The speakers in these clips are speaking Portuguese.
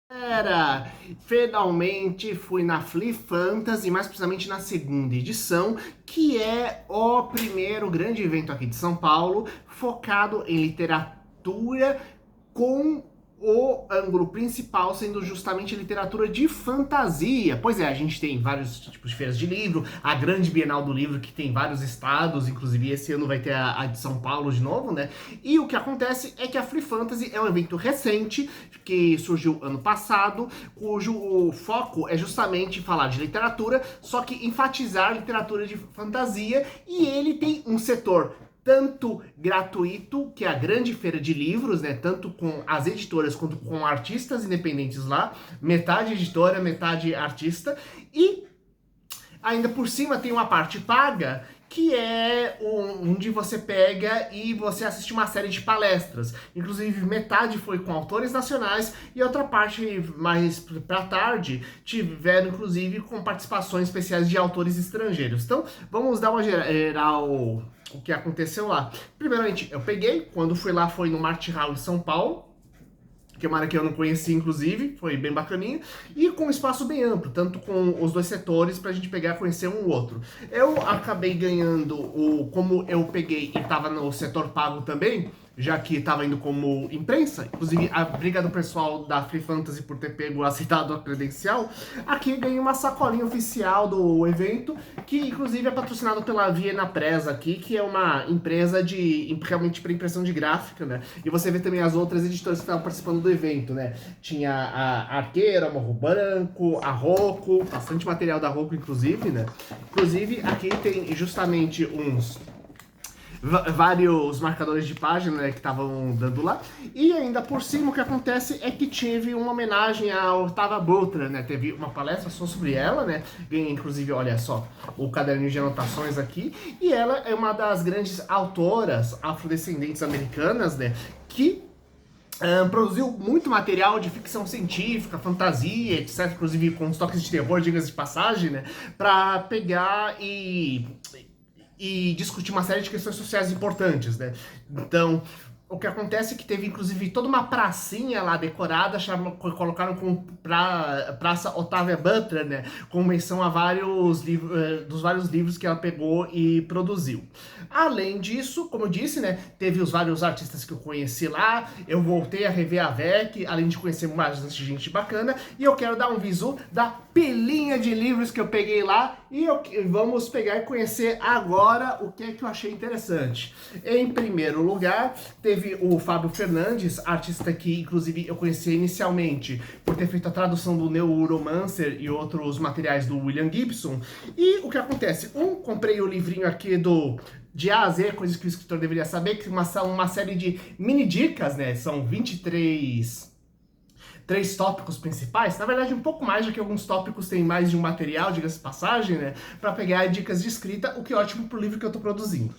Galera, finalmente fui na Flea Fantasy, mais precisamente na segunda edição, que é o primeiro grande evento aqui de São Paulo, focado em literatura com o ângulo principal sendo justamente literatura de fantasia. Pois é, a gente tem vários tipos de feiras de livro, a grande Bienal do Livro, que tem vários estados, inclusive esse ano vai ter a de São Paulo de novo, né? E o que acontece é que a Flea Fantasy é um evento recente, que surgiu ano passado, cujo foco é justamente falar de literatura, só que enfatizar literatura de fantasia, e ele tem um setor tanto gratuito, que é a grande feira de livros, né? Tanto com as editoras quanto com artistas independentes lá, metade editora, metade artista, e ainda por cima tem uma parte paga, que é onde você pega e você assiste uma série de palestras. Inclusive, metade foi com autores nacionais e outra parte, mais pra tarde, tiveram, inclusive, com participações especiais de autores estrangeiros. Então, vamos dar uma geral o que aconteceu lá. Primeiramente, eu peguei, quando fui lá, foi no Mart Hall em São Paulo, que é uma área que eu não conhecia, inclusive, foi bem bacaninha, e com um espaço bem amplo, tanto com os dois setores, pra gente pegar e conhecer um outro. Eu acabei ganhando, como eu peguei e tava no setor pago também, já que estava indo como imprensa, inclusive a briga do pessoal da Free Fantasy por ter pego aceitado a credencial, aqui ganhei uma sacolinha oficial do evento, que inclusive é patrocinado pela Viena Press aqui, que é uma empresa realmente para impressão de gráfica, né? E você vê também as outras editoras que estavam participando do evento, né? Tinha a Arqueira, a Morro Branco, a Rocco, bastante material da Rocco, inclusive, né? Inclusive, aqui tem justamente vários marcadores de página, né, que estavam dando lá. E ainda por cima, o que acontece é que tive uma homenagem à Octavia Butler, né? Teve uma palestra só sobre ela, né? Ganhei, inclusive, olha só, o caderninho de anotações aqui. E ela é uma das grandes autoras afrodescendentes americanas, né? Que produziu muito material de ficção científica, fantasia, etc. Inclusive com os toques de terror, diga-se de passagem, né? Pra pegar e discutir uma série de questões sociais importantes, né? Então, o que acontece é que teve, inclusive, toda uma pracinha lá decorada, colocaram como Praça Octavia Butler, né? Com menção a vários dos vários livros que ela pegou e produziu. Além disso, como eu disse, né? Teve os vários artistas que eu conheci lá, eu voltei a rever a VEC, além de conhecer mais gente bacana, e eu quero dar um visu da pilinha de livros que eu peguei lá, e vamos pegar e conhecer agora o que é que eu achei interessante. Em primeiro lugar, teve o Fábio Fernandes, artista que, inclusive, eu conheci inicialmente por ter feito a tradução do Neuromancer e outros materiais do William Gibson. E o que acontece? Comprei o livrinho aqui de A a Z, coisas que o escritor deveria saber, que são uma série de mini dicas, né? São 23 tópicos principais, na verdade um pouco mais, já que alguns tópicos têm mais de um material, diga-se de passagem, né, para pegar dicas de escrita, o que é ótimo pro livro que eu tô produzindo.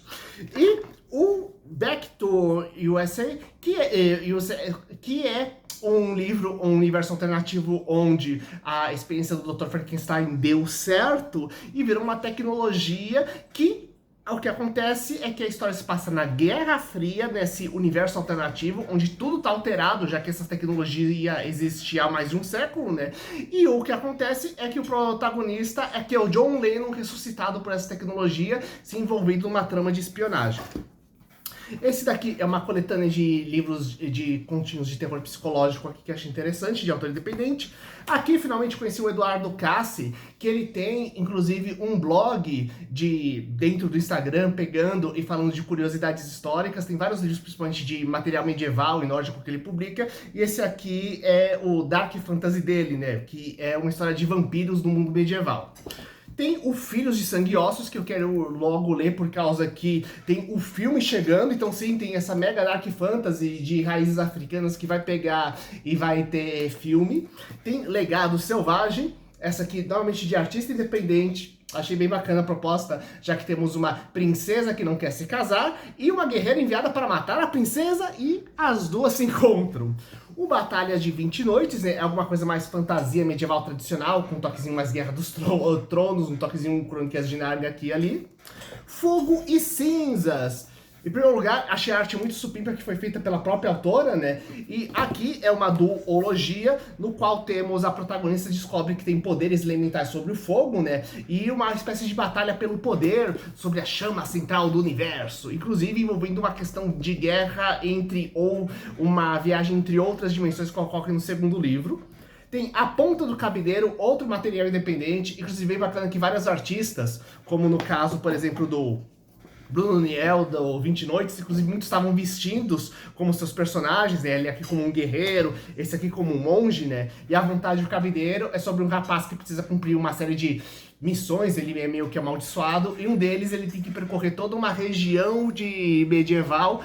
E o Back to USA, que é um livro, um universo alternativo onde a experiência do Dr. Frankenstein deu certo e virou uma tecnologia que o que acontece é que a história se passa na Guerra Fria, nesse universo alternativo, onde tudo tá alterado, já que essa tecnologia existe há mais de um século, né? E o que acontece é que o protagonista é que é o John Lennon ressuscitado por essa tecnologia, se envolvido numa trama de espionagem. Esse daqui é uma coletânea de livros de continhos de terror psicológico aqui que eu achei interessante, de autor independente. Aqui finalmente conheci o Eduardo Cassi, que ele tem inclusive um blog dentro do Instagram, pegando e falando de curiosidades históricas. Tem vários livros, principalmente de material medieval e nórdico, que ele publica. E esse aqui é o Dark Fantasy dele, né? Que é uma história de vampiros no mundo medieval. Tem o Filhos de Sangue e Ossos, que eu quero logo ler por causa que tem o filme chegando, então sim, tem essa mega dark fantasy de raízes africanas que vai pegar e vai ter filme. Tem Legado Selvagem, essa aqui normalmente de artista independente. Achei bem bacana a proposta, já que temos uma princesa que não quer se casar e uma guerreira enviada para matar a princesa e as duas se encontram. O Batalha de 20 Noites é alguma coisa mais fantasia medieval tradicional, com um toquezinho mais Guerra dos Tronos, um toquezinho Crônicas de Narnia aqui e ali. Fogo e Cinzas. Em primeiro lugar, achei a arte muito supimpa que foi feita pela própria autora, né? E aqui é uma duologia, no qual temos a protagonista descobre que tem poderes elementais sobre o fogo, né? E uma espécie de batalha pelo poder sobre a chama central do universo, inclusive envolvendo uma questão de guerra ou uma viagem entre outras dimensões que ocorre no segundo livro. Tem A Ponta do Cabideiro, outro material independente, inclusive bem bacana que vários artistas, como no caso, por exemplo, do Bruno Niel, do 20 Noites, inclusive muitos estavam vestidos como seus personagens, né? Ele aqui como um guerreiro, esse aqui como um monge, né? E A Vontade do Cabideiro é sobre um rapaz que precisa cumprir uma série de missões, ele é meio que amaldiçoado, e um deles ele tem que percorrer toda uma região de medieval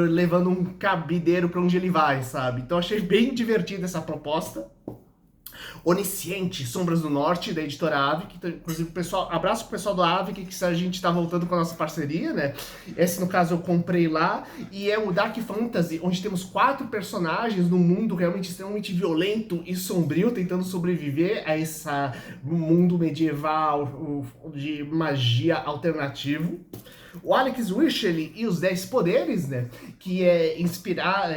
levando um cabideiro para onde ele vai, sabe? Então achei bem divertida essa proposta. Onisciente, Sombras do Norte, da editora Avic, que inclusive o pessoal, abraço pro pessoal do Avic, que a gente tá voltando com a nossa parceria, né? Esse, no caso, eu comprei lá, e é o Dark Fantasy, onde temos 4 personagens num mundo realmente extremamente violento e sombrio, tentando sobreviver a esse mundo medieval de magia alternativo. O Alex Wycherley e os 10 Poderes, né? Que é inspirar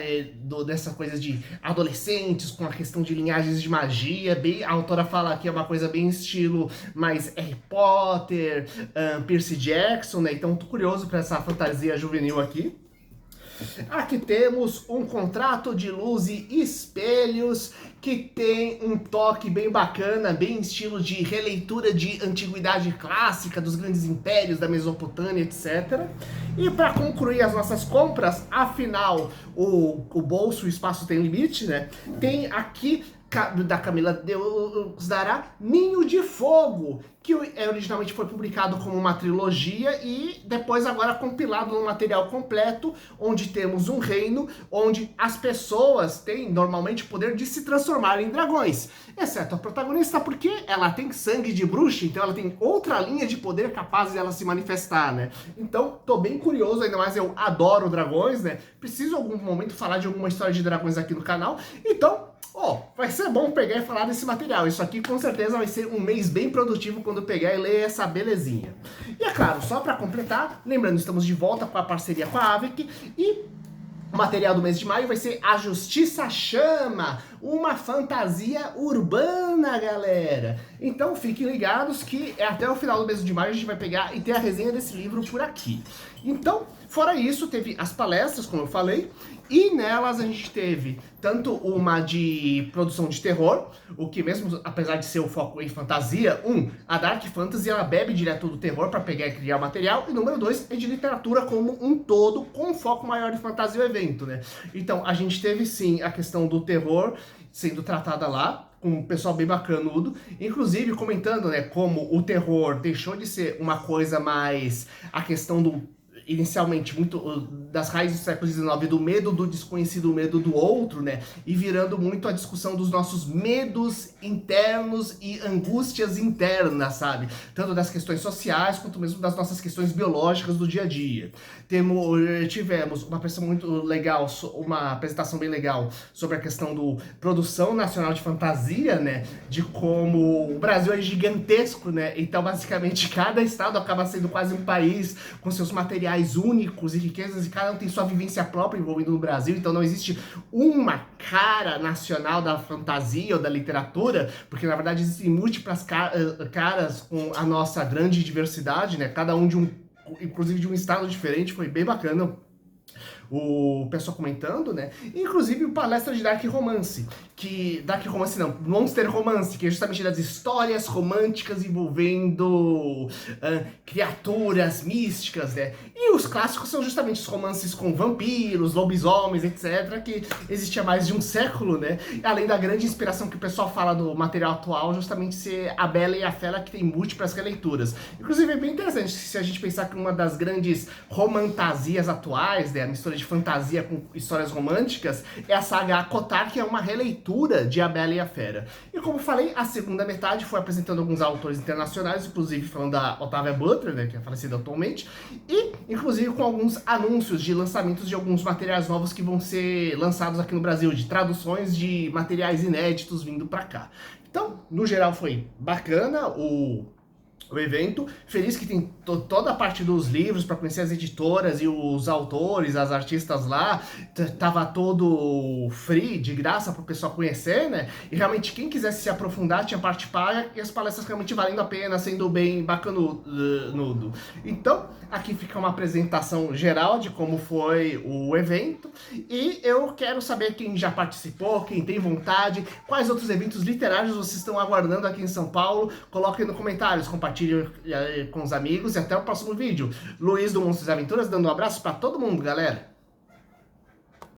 dessa coisa de adolescentes com a questão de linhagens de magia. Bem, a autora fala que é uma coisa bem estilo mais Harry Potter, Percy Jackson, né? Então tô curioso para essa fantasia juvenil aqui. Aqui temos Um Contrato de Luz e Espelhos, que tem um toque bem bacana, bem estilo de releitura de antiguidade clássica, dos grandes impérios da Mesopotâmia, etc. E para concluir as nossas compras, afinal, o bolso, o espaço tem limite, né? Tem aqui da Camila Deus Dará, Ninho de Fogo, que originalmente foi publicado como uma trilogia e depois agora compilado num material completo, onde temos um reino onde as pessoas têm normalmente o poder de se transformar em dragões, exceto a protagonista, porque ela tem sangue de bruxa, então ela tem outra linha de poder capaz de ela se manifestar, né? Então, tô bem curioso, ainda mais eu adoro dragões, né? Preciso em algum momento falar de alguma história de dragões aqui no canal, então vai ser bom pegar e falar desse material. Isso aqui com certeza vai ser um mês bem produtivo quando eu pegar e ler essa belezinha. E é claro, só para completar, lembrando, estamos de volta com a parceria com a Avic e o material do mês de maio vai ser A Justiça Chama, uma fantasia urbana, galera. Então fiquem ligados que até o final do mês de maio a gente vai pegar e ter a resenha desse livro por aqui. Então, fora isso, teve as palestras, como eu falei, e nelas a gente teve tanto uma de produção de terror, o que mesmo, apesar de ser o foco em fantasia, a Dark Fantasy, ela bebe direto do terror para pegar e criar material, e número 2 é de literatura como um todo, com foco maior em fantasia e evento, né? Então, a gente teve sim a questão do terror sendo tratada lá, com um pessoal bem bacanudo, inclusive comentando, né, como o terror deixou de ser uma coisa mais a questão do inicialmente muito das raízes do século XIX, do medo do desconhecido, o medo do outro, né? E virando muito a discussão dos nossos medos internos e angústias internas, sabe? Tanto das questões sociais, quanto mesmo das nossas questões biológicas do dia a dia. Tivemos uma apresentação muito legal, uma apresentação bem legal sobre a questão do produção nacional de fantasia, né? De como o Brasil é gigantesco, né? Então, basicamente, cada estado acaba sendo quase um país com seus materiais únicos e riquezas, e cada um tem sua vivência própria envolvida no Brasil, então não existe uma cara nacional da fantasia ou da literatura, porque na verdade existem múltiplas caras com a nossa grande diversidade, né? Cada um inclusive de um estado diferente, foi bem bacana o pessoal comentando, né? Inclusive o palestra de Dark Romance, Monster Romance, que é justamente das histórias românticas envolvendo criaturas místicas, né? E os clássicos são justamente os romances com vampiros, lobisomens, etc., que existia há mais de um século, né? Além da grande inspiração que o pessoal fala do material atual, justamente ser A Bela e a Fera, que tem múltiplas releituras. Inclusive é bem interessante se a gente pensar que uma das grandes romantasias atuais, né, a mistura de fantasia com histórias românticas, é a saga ACOTAR, que é uma releitura de A Bela e a Fera. E como falei, a segunda metade foi apresentando alguns autores internacionais, inclusive falando da Octavia Butler, né, que é falecida atualmente, e inclusive com alguns anúncios de lançamentos de alguns materiais novos que vão ser lançados aqui no Brasil, de traduções de materiais inéditos vindo pra cá. Então, no geral foi bacana o evento. Feliz que tem toda a parte dos livros para conhecer as editoras e os autores, as artistas lá. Tava todo free, de graça para o pessoal conhecer, né? E realmente quem quisesse se aprofundar tinha parte paga e as palestras realmente valendo a pena, sendo bem bacanudo. Então, aqui fica uma apresentação geral de como foi o evento. E eu quero saber quem já participou, quem tem vontade, quais outros eventos literários vocês estão aguardando aqui em São Paulo. Coloquem nos comentários, compartilhem com os amigos e até o próximo vídeo. Luiz do Monstros e Aventuras dando um abraço para todo mundo, galera!